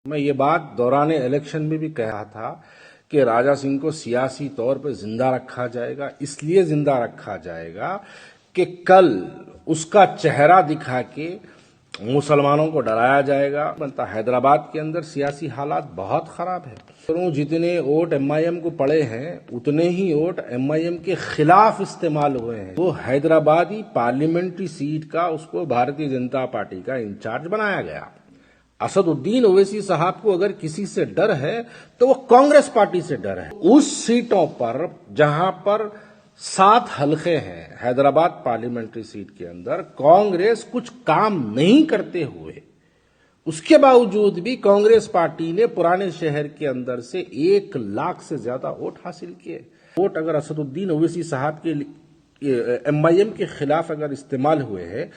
मैं ये बात दौरान इलेक्शन में भी कहा था कि राजा सिंह को सियासी तौर पर जिंदा रखा जाएगा। इसलिए जिंदा रखा जाएगा कि कल उसका चेहरा दिखा के मुसलमानों को डराया जाएगा। बनता हैदराबाद के अंदर सियासी हालात बहुत खराब है। जितने वोट एमआईएम को पड़े हैं उतने ही वोट एमआईएम के खिलाफ इस्तेमाल हुए हैं। वो हैदराबादी पार्लियामेंट्री सीट का उसको भारतीय जनता पार्टी का इंचार्ज बनाया गया। असदुद्दीन ओवैसी साहब को अगर किसी से डर है तो वो कांग्रेस पार्टी से डर है। उस सीटों पर जहां पर 7 हलके हैं हैदराबाद पार्लियामेंट्री सीट के अंदर, कांग्रेस कुछ काम नहीं करते हुए उसके बावजूद भी कांग्रेस पार्टी ने पुराने शहर के अंदर से 1 लाख से ज्यादा वोट हासिल किए। वोट अगर असदुद्दीन ओवैसी साहब के एमआईएम के खिलाफ अगर इस्तेमाल हुए हैं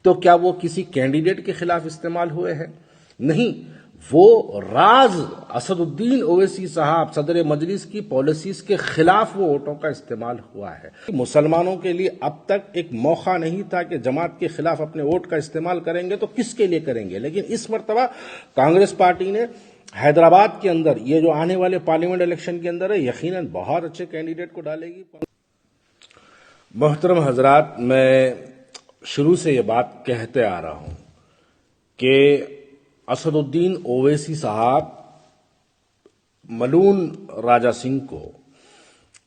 तो क्या वो किसी कैंडिडेट के खिलाफ इस्तेमाल हुए हैं? नहीं, वो राज असदुद्दीन ओवैसी साहब सदर मजलिस की पॉलिसीज के खिलाफ वो वोटों का इस्तेमाल हुआ है। मुसलमानों के लिए अब तक एक मौका नहीं था कि जमात के खिलाफ अपने वोट का इस्तेमाल करेंगे तो किसके लिए करेंगे, लेकिन इस मर्तबा कांग्रेस पार्टी ने हैदराबाद के अंदर ये जो आने वाले पार्लियामेंट इलेक्शन के अंदर है यकीनन बहुत अच्छे कैंडिडेट को डालेगी। मोहतरम हजरात, मैं शुरू से ये बात कहते आ रहा हूं कि असदुद्दीन ओवैसी साहब मलून राजा सिंह को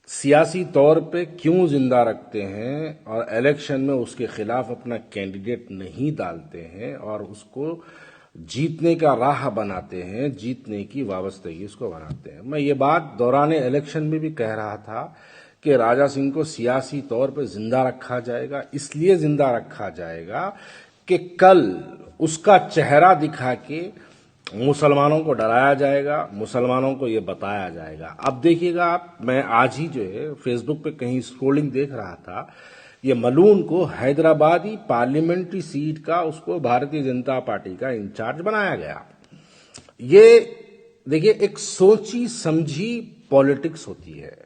सियासी तौर पे क्यों जिंदा रखते हैं और इलेक्शन में उसके खिलाफ अपना कैंडिडेट नहीं डालते हैं और उसको जीतने का राह बनाते हैं, जीतने की वाबस्तगी उसको बनाते हैं। मैं ये बात दौरान इलेक्शन में भी कह रहा था कि राजा सिंह को सियासी तौर पर जिंदा रखा जाएगा। इसलिए जिंदा रखा जाएगा कि कल उसका चेहरा दिखा के मुसलमानों को डराया जाएगा, मुसलमानों को ये बताया जाएगा। अब देखिएगा आप, मैं आज ही जो है फेसबुक पे कहीं स्क्रोलिंग देख रहा था, ये मलून को हैदराबादी पार्लियामेंट्री सीट का उसको भारतीय जनता पार्टी का इंचार्ज बनाया गया। ये देखिए एक सोची समझी पॉलिटिक्स होती है।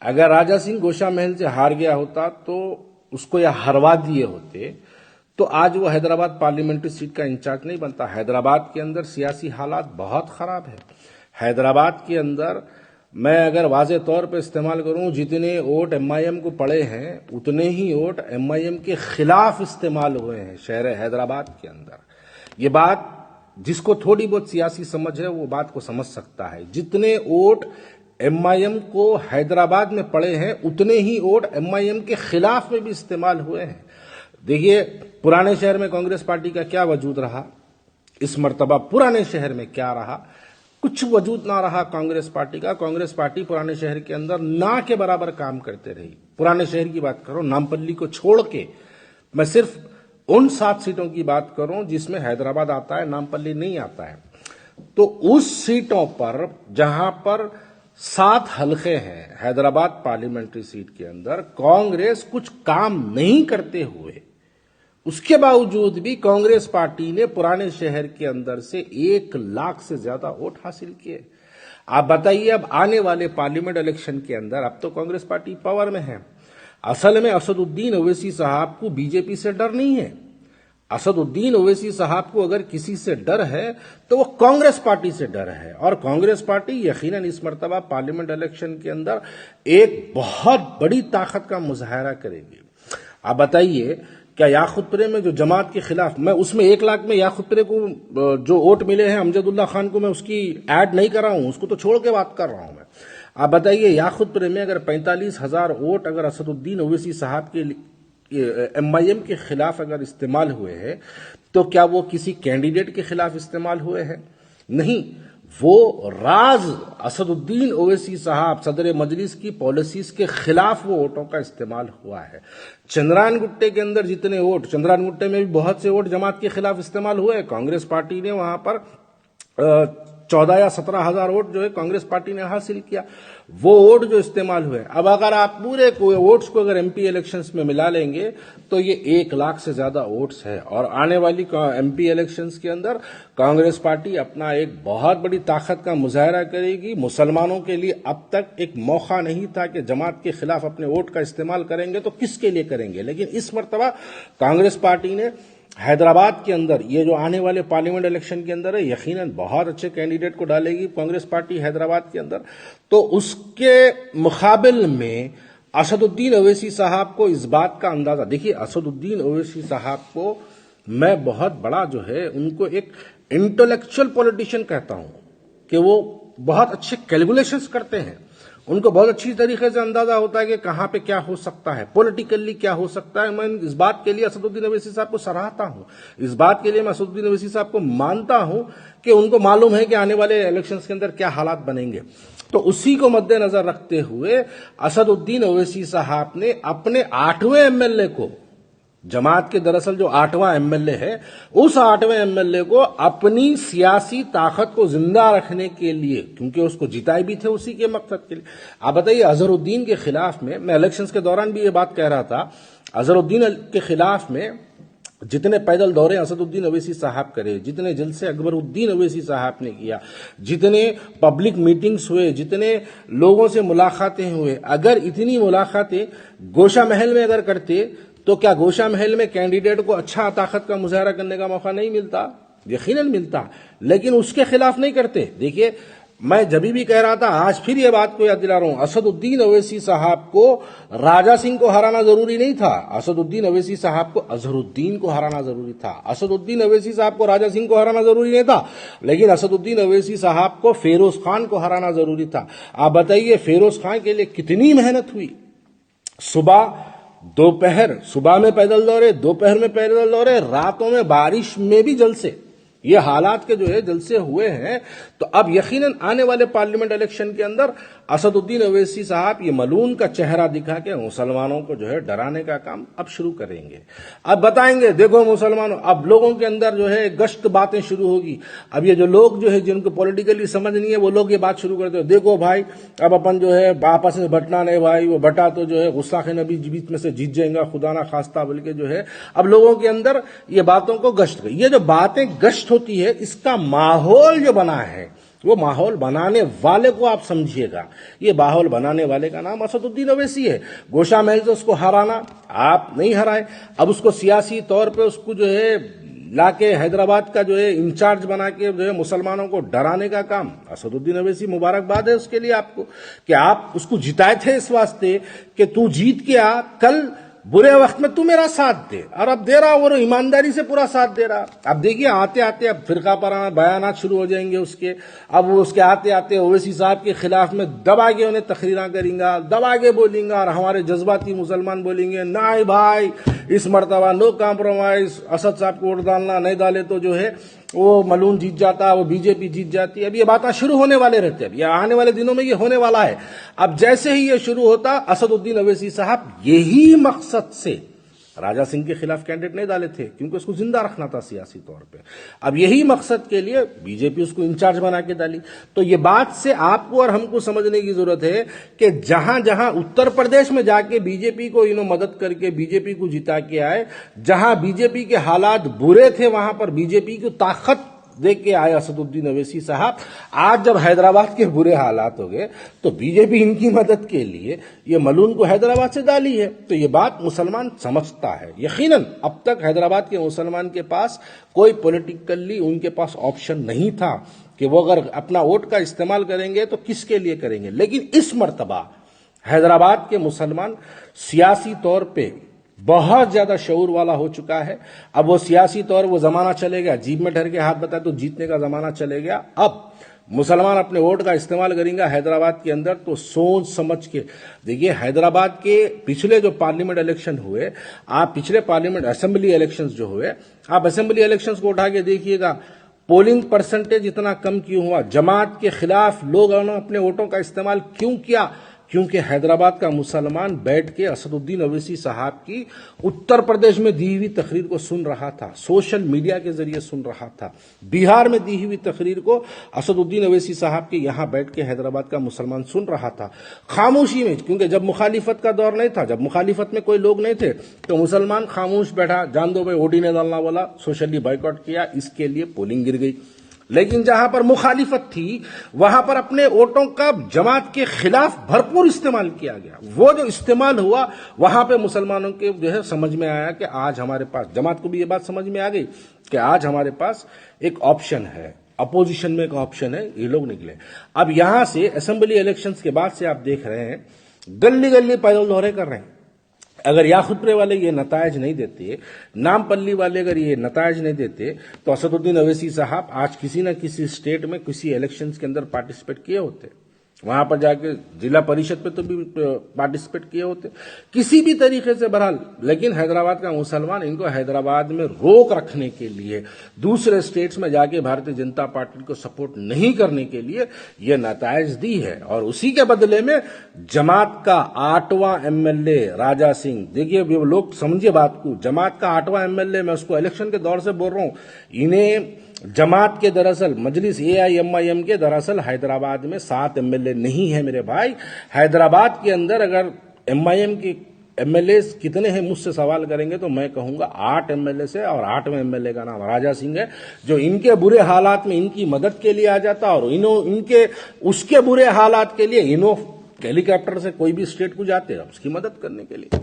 अगर राजा सिंह गोशा महल से हार गया होता तो उसको या हरवा दिए होते तो आज वो हैदराबाद पार्लियामेंट्री सीट का इंचार्ज नहीं बनता। हैदराबाद के अंदर सियासी हालात बहुत खराब है। हैदराबाद के अंदर मैं अगर वाज़े तौर पर इस्तेमाल करूं, जितने वोट एमआईएम को पड़े हैं उतने ही वोट एमआईएम के खिलाफ इस्तेमाल हुए हैं शहर हैदराबाद के अंदर। ये बात जिसको थोड़ी बहुत सियासी समझ है वो बात को समझ सकता है। जितने वोट एमआईएम को हैदराबाद में पड़े हैं उतने ही वोट एमआईएम के खिलाफ में भी इस्तेमाल हुए हैं। देखिए, पुराने शहर में कांग्रेस पार्टी का क्या वजूद रहा, इस मर्तबा पुराने शहर में क्या रहा? कुछ वजूद ना रहा कांग्रेस पार्टी का। कांग्रेस पार्टी पुराने शहर के अंदर ना के बराबर काम करते रही। पुराने शहर की बात करो, नामपल्ली को छोड़ के मैं सिर्फ उन 7 सीटों की बात करूं जिसमें हैदराबाद आता है, नामपल्ली नहीं आता है, तो उस सीटों पर जहां पर 7 हलके हैं हैदराबाद पार्लियामेंट्री सीट के अंदर, कांग्रेस कुछ काम नहीं करते हुए उसके बावजूद भी कांग्रेस पार्टी ने पुराने शहर के अंदर से 1 लाख से ज्यादा वोट हासिल किए। आप बताइए, अब आने वाले पार्लियामेंट इलेक्शन के अंदर अब तो कांग्रेस पार्टी पावर में है। असल में असदुद्दीन ओवैसी साहब को बीजेपी से डर नहीं है। असदुद्दीन ओवैसी साहब को अगर किसी से डर है तो वो कांग्रेस पार्टी से डर है और कांग्रेस पार्टी यकीनन इस मर्तबा पार्लियामेंट इलेक्शन के अंदर एक बहुत बड़ी ताकत का मुजाहरा करेगी। आप बताइए, क्या याकूतपुरे में जो जमात के खिलाफ, मैं उसमें 1 लाख में याकूतपुरे को जो वोट मिले हैं अमजदुल्ला खान को मैं उसकी ऐड नहीं कर रहा हूं, उसको तो छोड़ के बात कर रहा हूं मैं। आप बताइए, याकूतपुरे में अगर 45,000 वोट अगर असदुद्दीन ओवैसी साहब के एमआईएम के खिलाफ अगर इस्तेमाल हुए हैं तो क्या वो किसी कैंडिडेट के खिलाफ इस्तेमाल हुए हैं? नहीं, वो राज असदुद्दीन ओवैसी साहब सदर मजलिस की पॉलिसीज के खिलाफ वो वोटों का इस्तेमाल हुआ है। चंद्रायन गुट्टे के अंदर जितने वोट, चंद्रायन गुट्टे में भी बहुत से वोट जमात के खिलाफ इस्तेमाल हुए। कांग्रेस पार्टी ने वहां पर 14 या 17,000 वोट जो है कांग्रेस पार्टी ने हासिल किया। वो वोट जो इस्तेमाल हुए, अब अगर आप पूरे वोट्स को अगर एमपी इलेक्शंस में मिला लेंगे तो ये 1 लाख से ज्यादा वोट्स है और आने वाली एमपी इलेक्शंस के अंदर कांग्रेस पार्टी अपना एक बहुत बड़ी ताकत का मुजाहरा करेगी। मुसलमानों के लिए अब तक एक मौका नहीं था कि जमात के खिलाफ अपने वोट का इस्तेमाल करेंगे तो किसके लिए करेंगे, लेकिन इस मर्तबा कांग्रेस पार्टी ने हैदराबाद के अंदर ये जो आने वाले पार्लियामेंट इलेक्शन के अंदर है, यकीनन बहुत अच्छे कैंडिडेट को डालेगी कांग्रेस पार्टी हैदराबाद के अंदर। तो उसके मुकाबिल में असदुद्दीन ओवैसी साहब को इस बात का अंदाजा, देखिए असदुद्दीन ओवैसी साहब को मैं बहुत बड़ा जो है उनको एक इंटेलेक्चुअल पॉलिटिशियन कहता हूं कि वो बहुत अच्छे कैलकुलेशंस करते हैं। उनको बहुत अच्छी तरीके से अंदाजा होता है कि कहां पे क्या हो सकता है, पॉलिटिकली क्या हो सकता है। मैं इस बात के लिए असदुद्दीन ओवैसी साहब को सराहता हूं, इस बात के लिए मैं असदुद्दीन ओवैसी साहब को मानता हूं कि उनको मालूम है कि आने वाले इलेक्शंस के अंदर क्या हालात बनेंगे। तो उसी को मद्देनजर रखते हुए असदुद्दीन ओवैसी साहब ने अपने 8वें एमएलए को, जमात के दरअसल जो 8वां एमएलए है, उस 8वें एमएलए को अपनी सियासी ताकत को जिंदा रखने के लिए, क्योंकि उसको जिताए भी थे उसी के मकसद के लिए। आप बताइए, अजहरुद्दीन के खिलाफ में, मैं इलेक्शंस के दौरान भी ये बात कह रहा था, अजहरुद्दीन के खिलाफ में जितने पैदल दौरे असदुद्दीन ओवैसी साहब करे, जितने जलसे अकबरुद्दीन ओवैसी साहब ने किया, जितने पब्लिक मीटिंग्स हुए, जितने लोगों से मुलाकातें हुए, अगर इतनी मुलाकातें गोशा महल में अगर करते तो क्या गोशा महल में कैंडिडेट को अच्छा ताकत का मुजाहरा करने का मौका नहीं मिलता? यकीनन मिलता, लेकिन उसके खिलाफ नहीं करते। देखिए, मैं जब भी कह रहा था, आज फिर ये बात को याद दिला रहा हूं, असदुद्दीन ओवैसी साहब को राजा सिंह को हराना जरूरी नहीं था, असदुद्दीन ओवैसी साहब को अजहरुद्दीन को हराना जरूरी था। असदुद्दीन ओवैसी साहब को राजा सिंह को हराना जरूरी नहीं था, लेकिन असदुद्दीन ओवैसी साहब को फिरोज खान को हराना जरूरी था। आप बताइए, फिरोज खान के लिए कितनी मेहनत हुई। दोपहर, सुबह में पैदल दौरे, दोपहर में पैदल दौरे, रातों में बारिश में भी जलसे, ये हालात के जो है जलसे हुए हैं। तो अब यकीनन आने वाले पार्लियामेंट इलेक्शन के अंदर असदुद्दीन ओवैसी साहब ये मलून का चेहरा दिखा के मुसलमानों को जो है डराने का काम अब शुरू करेंगे। अब बताएंगे, देखो मुसलमानों, अब लोगों के अंदर जो है गश्त बातें शुरू होगी। अब ये जो लोग जो है जिनको पॉलिटिकली समझ नहीं है, वो लोग ये बात शुरू करते हो, देखो भाई अब अपन जो है आपस में बटना नहीं भाई, वो बटा तो जो है गुस्साखे नबी बीच में से जीत जाएगा, खुदा ना खास्ता, बल्कि जो है अब लोगों के अंदर ये बातों को गश्त, ये जो बातें गश्त होती है, इसका माहौल जो बना है, वो माहौल बनाने वाले को आप समझिएगा। ये माहौल बनाने वाले का नाम असदुद्दीन ओवैसी है। गोशा महल से उसको हराना आप नहीं हराए, अब उसको सियासी तौर पे उसको जो है लाके हैदराबाद का जो है इंचार्ज बना के जो है मुसलमानों को डराने का काम असदुद्दीन ओवैसी, मुबारकबाद है उसके लिए आपको कि आप उसको जिताए थे इस वास्ते कि तू जीत के आ, कल बुरे वक्त में तू मेरा साथ दे, और अब दे रहा, वो ईमानदारी से पूरा साथ दे रहा। अब देखिए आते आते अब फिरका पराना बयानात शुरू हो जाएंगे उसके, अब वो उसके आते आते ओवैसी साहब के खिलाफ में दबा के उन्हें तकरीरा करेंगे, दबा के बोलेंगे, और हमारे जज्बाती मुसलमान बोलेंगे ना भाई इस मर्तबा नो कॉम्प्रोमाइज, असद साहब को वोट डालना, नहीं डाले तो जो है वो मलून जीत जाता, वो बीजेपी जीत जाती है। अब ये बातें शुरू होने वाले रहते हैं, अब ये आने वाले दिनों में ये होने वाला है। अब जैसे ही ये शुरू होता, असदुद्दीन ओवैसी साहब यही मकसद से राजा सिंह के खिलाफ कैंडिडेट नहीं डाले थे, क्योंकि उसको जिंदा रखना था सियासी तौर पे। अब यही मकसद के लिए बीजेपी उसको इंचार्ज बना के डाली। तो ये बात से आपको और हमको समझने की जरूरत है कि जहां जहां उत्तर प्रदेश में जाके बीजेपी को मदद करके बीजेपी को जिता के आए, जहां बीजेपी के हालात बुरे थे, वहां पर बीजेपी की ताकत देख के आए असदुद्दीन ओवैसी साहब। आज जब हैदराबाद के बुरे हालात हो गए, तो बीजेपी इनकी मदद के लिए ये मलून को हैदराबाद से डाली है। तो ये बात मुसलमान समझता है। यकीनन अब तक हैदराबाद के मुसलमान के पास कोई पॉलिटिकली उनके पास ऑप्शन नहीं था कि वो अगर अपना वोट का इस्तेमाल करेंगे तो किसके लिए करेंगे, लेकिन इस मर्तबा हैदराबाद के मुसलमान सियासी तौर पे बहुत ज्यादा शऊर वाला हो चुका है। अब वो सियासी तौर, वो जमाना चले गया, जीप में ठहर के हाथ बताए तो जीतने का जमाना चले गया। अब मुसलमान अपने वोट का इस्तेमाल करेंगे हैदराबाद के अंदर, तो सोच समझ के देखिए। हैदराबाद के पिछले जो पार्लियामेंट इलेक्शन हुए, आप पिछले पार्लियामेंट असेंबली इलेक्शंस जो हुए, आप असेंबली इलेक्शंस को उठा के देखिएगा, पोलिंग परसेंटेज इतना कम क्यों हुआ? जमात के खिलाफ लोगों ने अपने वोटों का इस्तेमाल क्यों किया? क्योंकि हैदराबाद का मुसलमान बैठ के असदुद्दीन ओवैसी साहब की उत्तर प्रदेश में दी हुई तकरीर को सुन रहा था, सोशल मीडिया के जरिए सुन रहा था। बिहार में दी हुई तकरीर को असदुद्दीन ओवैसी साहब के यहां बैठ के हैदराबाद का मुसलमान सुन रहा था, खामोशी में। क्योंकि जब मुखालिफत का दौर नहीं था, जब मुखालिफत में कोई लोग नहीं थे, तो मुसलमान खामोश बैठा, जान दो भाई वोट ही नहीं डालना वाला, सोशली बाइकआउट किया, इसके लिए पोलिंग गिर गई। लेकिन जहां पर मुखालिफत थी वहां पर अपने वोटों का जमात के खिलाफ भरपूर इस्तेमाल किया गया। वो जो इस्तेमाल हुआ वहां पे मुसलमानों के जो है समझ में आया कि आज हमारे पास, जमात को भी ये बात समझ में आ गई कि आज हमारे पास एक ऑप्शन है, अपोजिशन में एक ऑप्शन है, ये लोग निकले। अब यहां से असेंबली इलेक्शंस के बाद से आप देख रहे हैं गली गली पैदल दौरे कर रहे हैं। अगर याखुदपुरे वाले ये नतायज नहीं देते, नामपल्ली वाले अगर ये नतायज नहीं देते, तो असदुद्दीन अवैसी साहब आज किसी न किसी स्टेट में किसी इलेक्शंस के अंदर पार्टिसिपेट किए होते, वहां पर जाके जिला परिषद पे तो भी पार्टिसिपेट किए होते, किसी भी तरीके से बहरहाल। लेकिन हैदराबाद का मुसलमान इनको हैदराबाद में रोक रखने के लिए, दूसरे स्टेट्स में जाके भारतीय जनता पार्टी को सपोर्ट नहीं करने के लिए ये नतायज दी है। और उसी के बदले में जमात का 8वां एमएलए राजा सिंह, देखिए लोग समझिए बात को, जमात का 8वां एमएलए, मैं उसको इलेक्शन के दौर से बोल रहा हूं, इन्हें जमात के दरअसल मजलिस AIMIM के दरअसल हैदराबाद में 7 एमएलए नहीं है मेरे भाई। हैदराबाद के अंदर अगर MIM के एमएलए कितने हैं मुझसे सवाल करेंगे तो मैं कहूंगा 8 एमएलए से, और 8वें एमएलए का नाम राजा सिंह है, जो इनके बुरे हालात में इनकी मदद के लिए आ जाता, और इनके उसके बुरे हालात के लिए हेलीकॉप्टर से कोई भी स्टेट को जाते हैं उसकी मदद करने के लिए।